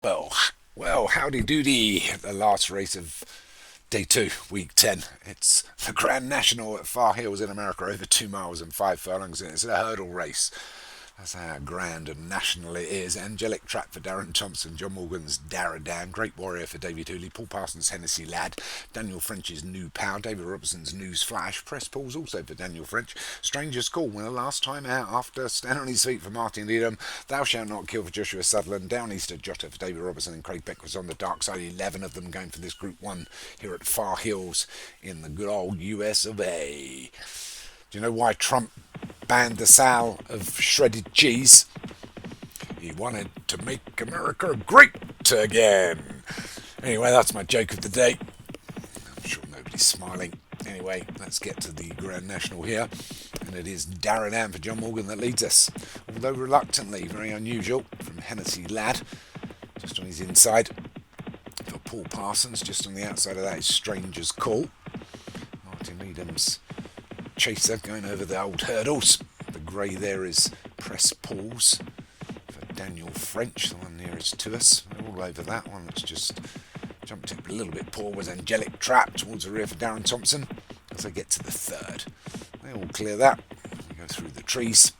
Well, howdy doody. The last race of day 2, week 10. It's the Grand National at Far Hills in America, over 2 miles and 5 furlongs, and it's a hurdle race. That's how grand and national it is. Angelic Trap for Darren Thompson, John Morgan's Daradan, Great Warrior for David Hooley, Paul Parsons' Hennessy Lad, Daniel French's New Power, David Robertson's News Flash, Press Pulls also for Daniel French, Stranger's Call, winner last time out after standing on his feet for Martin Needham, Thou Shalt Not Kill for Joshua Sutherland, Down Easter Jota for David Robertson, and Craig Beck was on the dark side. 11 of them going for this Group 1 here at Far Hills in the good old US of A. Do you know why Trump banned the sale of shredded cheese? He wanted to make America great again. Anyway, that's my joke of the day. I'm sure nobody's smiling. Anyway, let's get to the Grand National here. And it is Daradan for John Morgan that leads us. Although reluctantly, very unusual, from Hennessy Lad, just on his inside. For Paul Parsons, just on the outside of that is Stranger's Call. Martin Needham's Chaser going over the old hurdles. The grey there is Press Pulls for Daniel French, the one nearest to us. They're all over that one. That's just jumped up a little bit poor was Angelic Trap towards the rear for Darren Thompson as they get to the third. They all clear that. We go through the trees.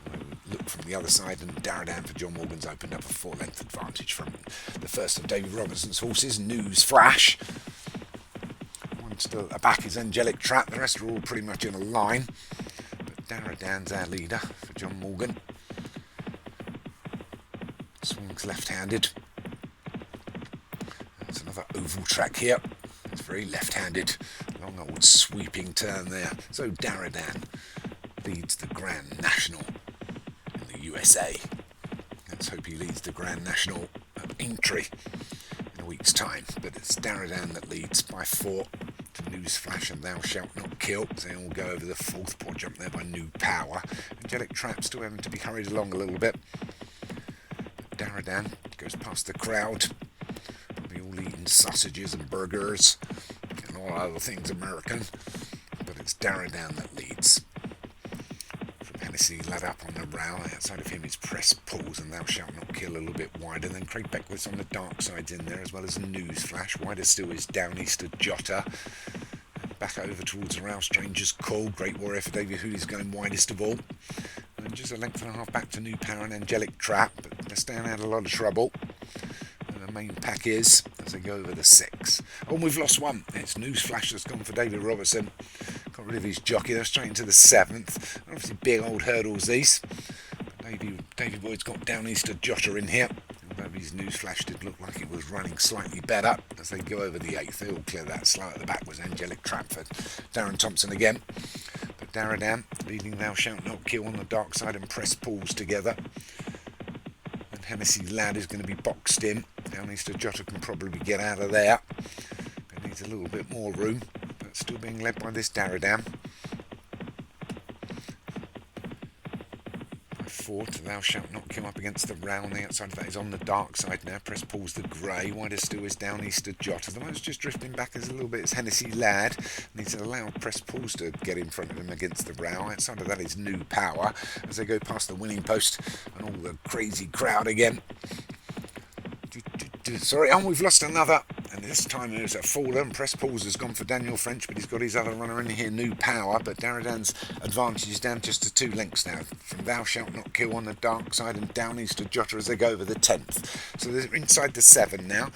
We look from the other side, and Daradan for John Morgan's opened up a 4-length advantage from the first of David Robertson's horses, News Flash. Still at the back is Angelic Trap. The rest are all pretty much in a line. But Daradan's our leader for John Morgan. Swings left-handed. There's another oval track here. It's very left-handed. Long old sweeping turn there. So Daradan leads the Grand National in the USA. Let's hope he leads the Grand National at Aintree in a week's time. But it's Daradan that leads by 4. News Flash and Thou Shalt Not Kill. They all go over the 4th. Poor jump there by New Power. Angelic Trap still having to be hurried along a little bit. But Daradan goes past the crowd. Probably all eating sausages and burgers and all other things American. But it's Daradan that leads. From Hennessy Lad up on the brow. Outside of him is Press Pulls and Thou Shalt Not Kill a little bit wider. Then Craig Beckwith's on the dark sides in there, as well as News Flash. Wider still is Down Easter Jota. Back over towards the rail, Stranger's Call. Great Warrior for David Hooley's going widest of all. And then just a length and a half back to New Power and Angelic Trap. But they're staying out a lot of trouble. And the main pack is as they go over the 6. Oh, we've lost one. It's News Flash that's gone for David Robertson. Got rid of his jockey. They're straight into the 7th. Obviously big old hurdles these. But Davey Boyd's got Down Easter Jota in here. His News Flash did look like it was running slightly better as they go over the 8th. They all clear that. Slow at the back was Angelic Trap for Darren Thompson again. But Daradan leading Thou Shalt Not Kill on the dark side and Press Pulls together. And Hennessy Lad is going to be boxed in. Down Easter Jota can probably get out of there. But needs a little bit more room. But still being led by this Daradan. 4 to Thou Shalt Not Kill up against the rail on the outside of that is on the dark side now. Press Pulls the grey. Wider still is Down Easter Jota. The one that's just drifting back is a little bit is Hennessy Lad. Needs to allow Press Pulls to get in front of him against the rail. Outside of that is New Power as they go past the winning post and all the crazy crowd again. Sorry, and we've lost another. And this time there's a fallen. Press Pulls has gone for Daniel French, but he's got his other runner in here, New Power. But Daradan's advantage is down just to 2 lengths now. From Thou Shalt Not Kill on the dark side and Down Easter Jota as they go over the 10th. So they're inside the 7 now.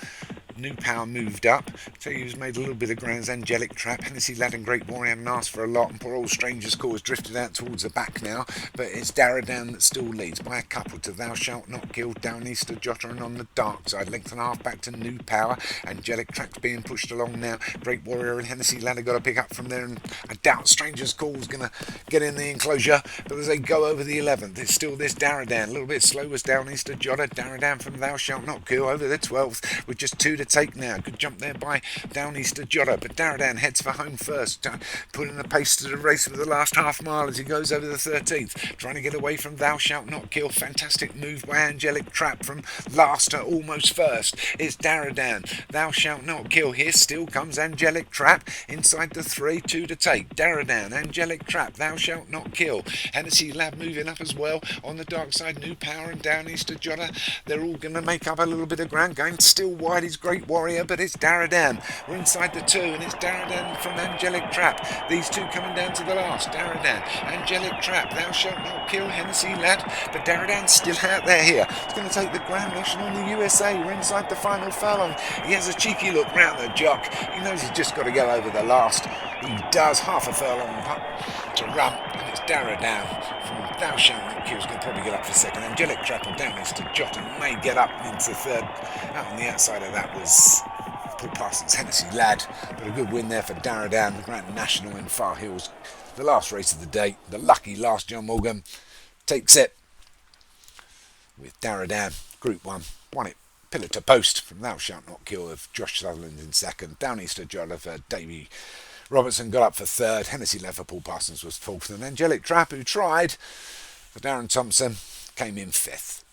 New Power moved up. So he was made a little bit of ground as Angelic Trap. Hennessy Lad and Great Warrior hadn't asked for a lot, and poor old Stranger's Call has drifted out towards the back now. But it's Daradan that still leads by a couple to Thou Shalt Not Kill, Down Easter Jota, and on the dark side, length and a half back to New Power. Angelic Trap's being pushed along now. Great Warrior and Hennessy Lad have got to pick up from there, and I doubt Stranger's Call is going to get in the enclosure. But as they go over the 11th, it's still this Daradan. A little bit slow was Down Easter Jota. Daradan from Thou Shalt Not Kill over the 12th with just 2 to to take now. Good jump there by Downeaster Jotter, but Daradan heads for home first, putting the pace to the race for the last half mile as he goes over the 13th, trying to get away from Thou Shalt Not Kill. Fantastic move by Angelic Trap from last to almost first. It's Daradan, Thou Shalt Not Kill. Here still comes Angelic Trap inside the 3-2 to take. Daradan, Angelic Trap, Thou Shalt Not Kill. Hennessy Lab moving up as well on the dark side. New Power and Downeaster Jotter. They're all going to make up a little bit of ground. Going still wide is Great Warrior, but it's Daradan. We're inside the 2, and it's Daradan from Angelic Trap. These two coming down to the last. Daradan, Angelic Trap, Thou Shalt Not Kill, Hennessy Lad. But Daradan's still out there here. He's going to take the Grand National in the USA. We're inside the final furlong. He has a cheeky look round the jock. He knows he's just got to go over the last. He does. Half a furlong to run, and it's Daradan from Thou Shalt Not Kill. He's going to probably get up for second. Angelic Trap and Downeaster Jotter may get up into third. Out on the outside of that was Paul Parsons, Hennessy Lad, but a good win there for Daradan, the Grand National in Far Hills. The last race of the day, the lucky last John Morgan takes it with Daradan, Group 1, won it pillar to post from Thou Shalt Not Kill of Josh Sutherland in second. Downeaster Jotter for Davey Robertson got up for third. Hennessy Lad for Paul Parsons was fourth, and Angelic Trap, who tried for Darren Thompson, came in fifth.